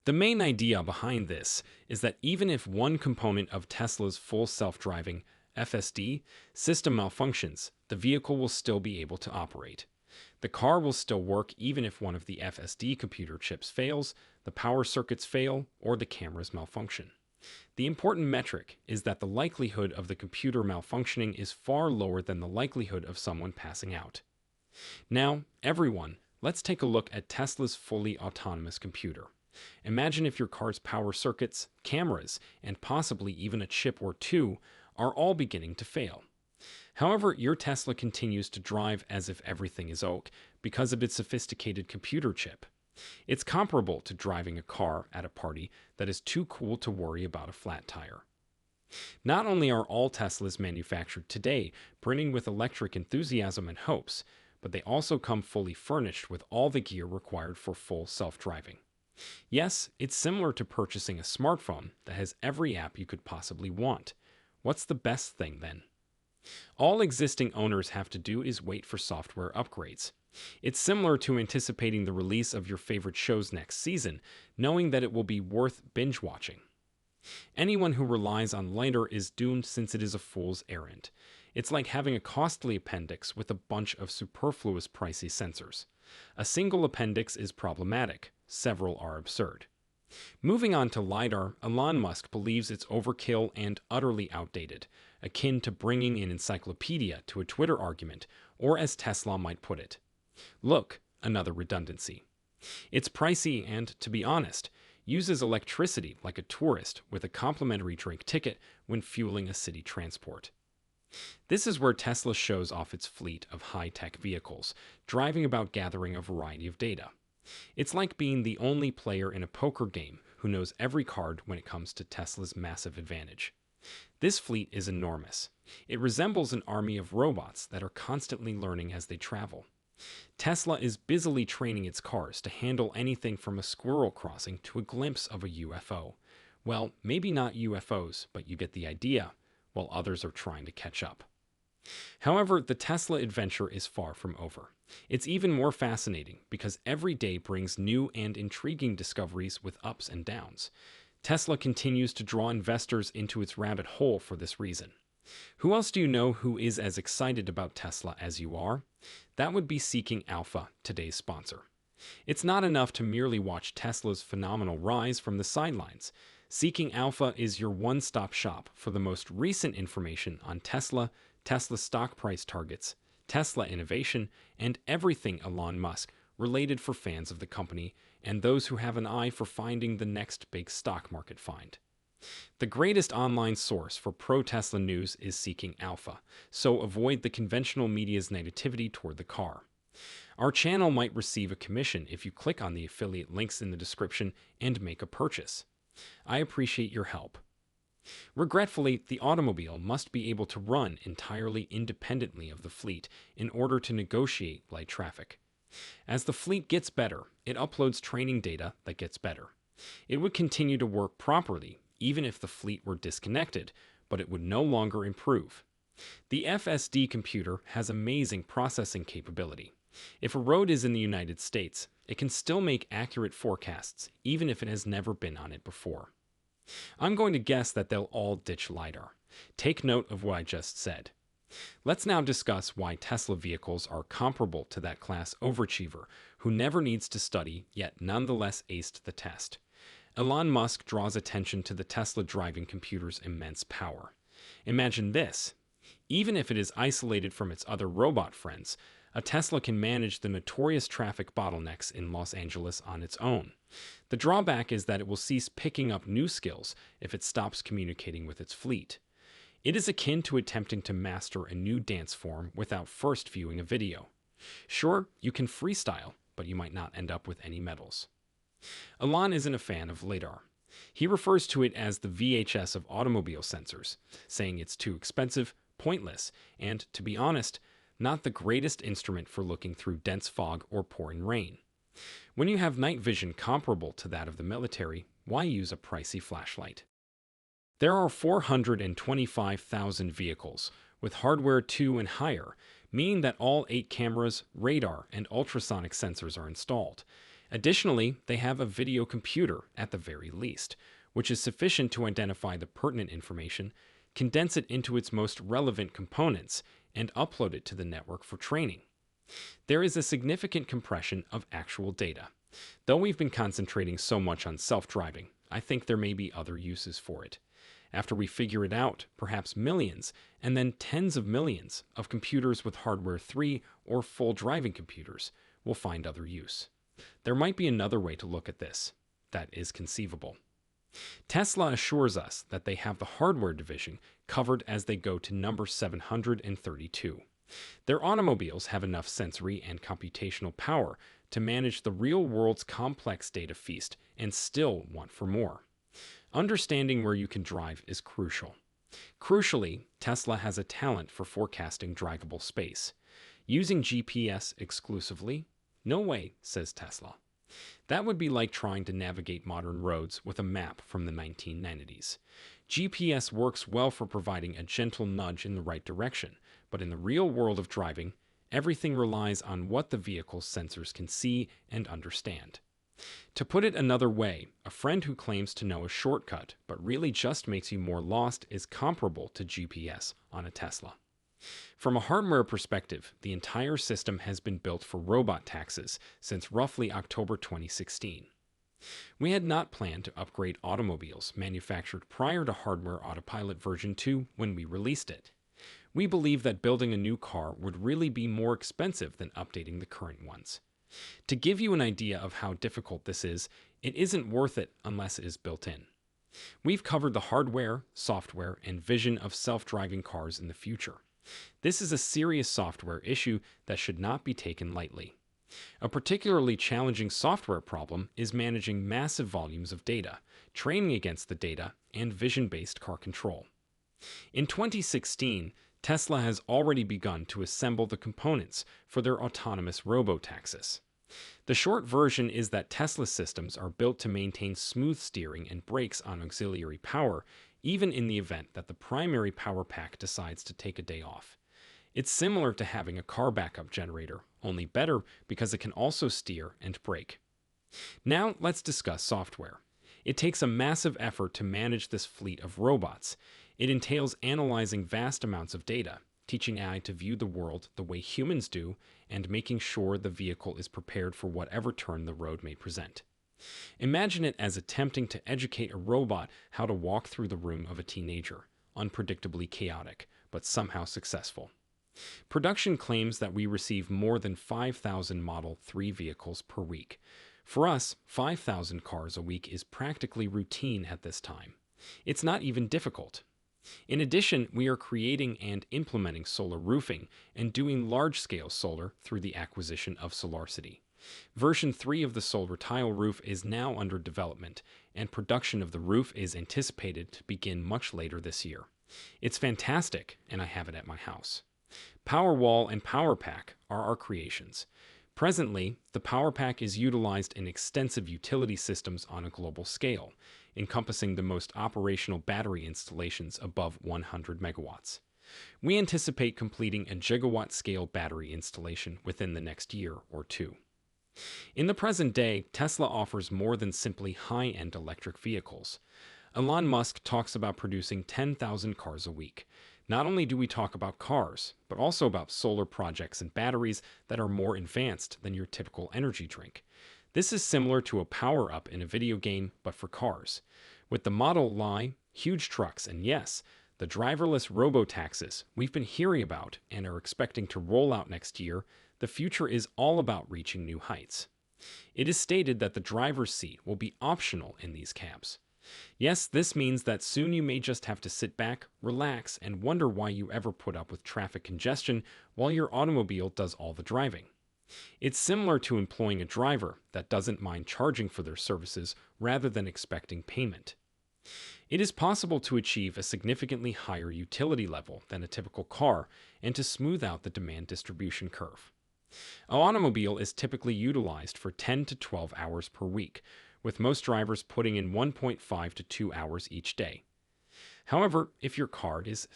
The main idea behind this is that even if one component of Tesla's full self-driving FSD system malfunctions, the vehicle will still be able to operate. The car will still work even if one of the FSD computer chips fails, the power circuits fail, or the cameras malfunction. The important metric is that the likelihood of the computer malfunctioning is far lower than the likelihood of someone passing out. Now, everyone, let's take a look at Tesla's fully autonomous computer. Imagine if your car's power circuits, cameras, and possibly even a chip or two are all beginning to fail. However, your Tesla continues to drive as if everything is OK because of its sophisticated computer chip. It's comparable to driving a car at a party that is too cool to worry about a flat tire. Not only are all Teslas manufactured today brimming with electric enthusiasm and hopes, but they also come fully furnished with all the gear required for full self-driving. Yes, it's similar to purchasing a smartphone that has every app you could possibly want. What's the best thing then? All existing owners have to do is wait for software upgrades. It's similar to anticipating the release of your favorite shows next season, knowing that it will be worth binge watching. Anyone who relies on lighter is doomed since it is a fool's errand. It's like having a costly appendix with a bunch of superfluous pricey sensors. A single appendix is problematic, several are absurd. Moving on to LiDAR, Elon Musk believes it's overkill and utterly outdated, akin to bringing an encyclopedia to a Twitter argument, or as Tesla might put it, look, another redundancy. It's pricey and, to be honest, uses electricity like a tourist with a complimentary drink ticket when fueling a city transport. This is where Tesla shows off its fleet of high-tech vehicles, driving about gathering a variety of data. It's like being the only player in a poker game who knows every card when it comes to Tesla's massive advantage. This fleet is enormous. It resembles an army of robots that are constantly learning as they travel. Tesla is busily training its cars to handle anything from a squirrel crossing to a glimpse of a UFO. Well, maybe not UFOs, but you get the idea, while others are trying to catch up. However, the Tesla adventure is far from over. It's even more fascinating because every day brings new and intriguing discoveries with ups and downs. Tesla continues to draw investors into its rabbit hole for this reason. Who else do you know who is as excited about Tesla as you are? That would be Seeking Alpha, today's sponsor. It's not enough to merely watch Tesla's phenomenal rise from the sidelines. Seeking Alpha is your one-stop shop for the most recent information on Tesla, Tesla stock price targets, Tesla innovation, and everything Elon Musk related for fans of the company and those who have an eye for finding the next big stock market find. The greatest online source for pro-Tesla news is Seeking Alpha, so avoid the conventional media's negativity toward the car. Our channel might receive a commission if you click on the affiliate links in the description and make a purchase. I appreciate your help. Regretfully, the automobile must be able to run entirely independently of the fleet in order to negotiate light traffic. As the fleet gets better, it uploads training data that gets better. It would continue to work properly even if the fleet were disconnected, but it would no longer improve. The FSD computer has amazing processing capability. If a road is in the United States, it can still make accurate forecasts even if it has never been on it before. I'm going to guess that they'll all ditch LiDAR. Take note of what I just said. Let's now discuss why Tesla vehicles are comparable to that class overachiever who never needs to study yet nonetheless aced the test. Elon Musk draws attention to the Tesla driving computer's immense power. Imagine this. Even if it is isolated from its other robot friends, a Tesla can manage the notorious traffic bottlenecks in Los Angeles on its own. The drawback is that it will cease picking up new skills if it stops communicating with its fleet. It is akin to attempting to master a new dance form without first viewing a video. Sure, you can freestyle, but you might not end up with any medals. Elon isn't a fan of LiDAR. He refers to it as the VHS of automobile sensors, saying it's too expensive, pointless, and, to be honest, not the greatest instrument for looking through dense fog or pouring rain. When you have night vision comparable to that of the military, why use a pricey flashlight? There are 425,000 vehicles, with hardware 2 and higher, meaning that all 8 cameras, radar, and ultrasonic sensors are installed. Additionally, they have a video computer at the very least, which is sufficient to identify the pertinent information, condense it into its most relevant components, and upload it to the network for training. There is a significant compression of actual data. Though we've been concentrating so much on self-driving, I think there may be other uses for it. After we figure it out, perhaps millions, and then tens of millions of computers with hardware 3 or full driving computers will find other use. There might be another way to look at this. That is conceivable. Tesla assures us that they have the hardware division covered as they go to number 732. Their automobiles have enough sensory and computational power to manage the real world's complex data feast and still want for more. Understanding where you can drive is crucial. Crucially, Tesla has a talent for forecasting drivable space. Using GPS exclusively? No way, says Tesla. That would be like trying to navigate modern roads with a map from the 1990s. GPS works well for providing a gentle nudge in the right direction, but in the real world of driving, everything relies on what the vehicle's sensors can see and understand. To put it another way, a friend who claims to know a shortcut but really just makes you more lost is comparable to GPS on a Tesla. From a hardware perspective, the entire system has been built for robot taxis since roughly October 2016. We had not planned to upgrade automobiles manufactured prior to hardware Autopilot version 2 when we released it. We believe that building a new car would really be more expensive than updating the current ones. To give you an idea of how difficult this is, it isn't worth it unless it is built in. We've covered the hardware, software, and vision of self-driving cars in the future. This is a serious software issue that should not be taken lightly. A particularly challenging software problem is managing massive volumes of data, training against the data, and vision-based car control. In 2016, Tesla has already begun to assemble the components for their autonomous robo-taxis. The short version is that Tesla systems are built to maintain smooth steering and brakes on auxiliary power, even in the event that the primary power pack decides to take a day off. It's similar to having a car backup generator, only better because it can also steer and brake. Now let's discuss software. It takes a massive effort to manage this fleet of robots. It entails analyzing vast amounts of data, teaching AI to view the world the way humans do, and making sure the vehicle is prepared for whatever turn the road may present. Imagine it as attempting to educate a robot how to walk through the room of a teenager, unpredictably chaotic, but somehow successful. Production claims that we receive more than 5,000 Model 3 vehicles per week. For us, 5,000 cars a week is practically routine at this time. It's not even difficult. In addition, we are creating and implementing solar roofing and doing large-scale solar through the acquisition of SolarCity. Version 3 of the solar tile roof is now under development, and production of the roof is anticipated to begin much later this year. It's fantastic, and I have it at my house. Powerwall and PowerPack are our creations. Presently, the PowerPack is utilized in extensive utility systems on a global scale, encompassing the most operational battery installations above 100 megawatts. We anticipate completing a gigawatt-scale battery installation within the next year or two. In the present day, Tesla offers more than simply high-end electric vehicles. Elon Musk talks about producing 10,000 cars a week. Not only do we talk about cars, but also about solar projects and batteries that are more advanced than your typical energy drink. This is similar to a power-up in a video game, but for cars. With the Model Y, huge trucks, and yes, the driverless robo-taxis we've been hearing about and are expecting to roll out next year, the future is all about reaching new heights. It is stated that the driver's seat will be optional in these cabs. Yes, this means that soon you may just have to sit back, relax, and wonder why you ever put up with traffic congestion while your automobile does all the driving. It's similar to employing a driver that doesn't mind charging for their services rather than expecting payment. It is possible to achieve a significantly higher utility level than a typical car and to smooth out the demand distribution curve. An automobile is typically utilized for 10 to 12 hours per week, with most drivers putting in 1.5 to 2 hours each day. However, if your car is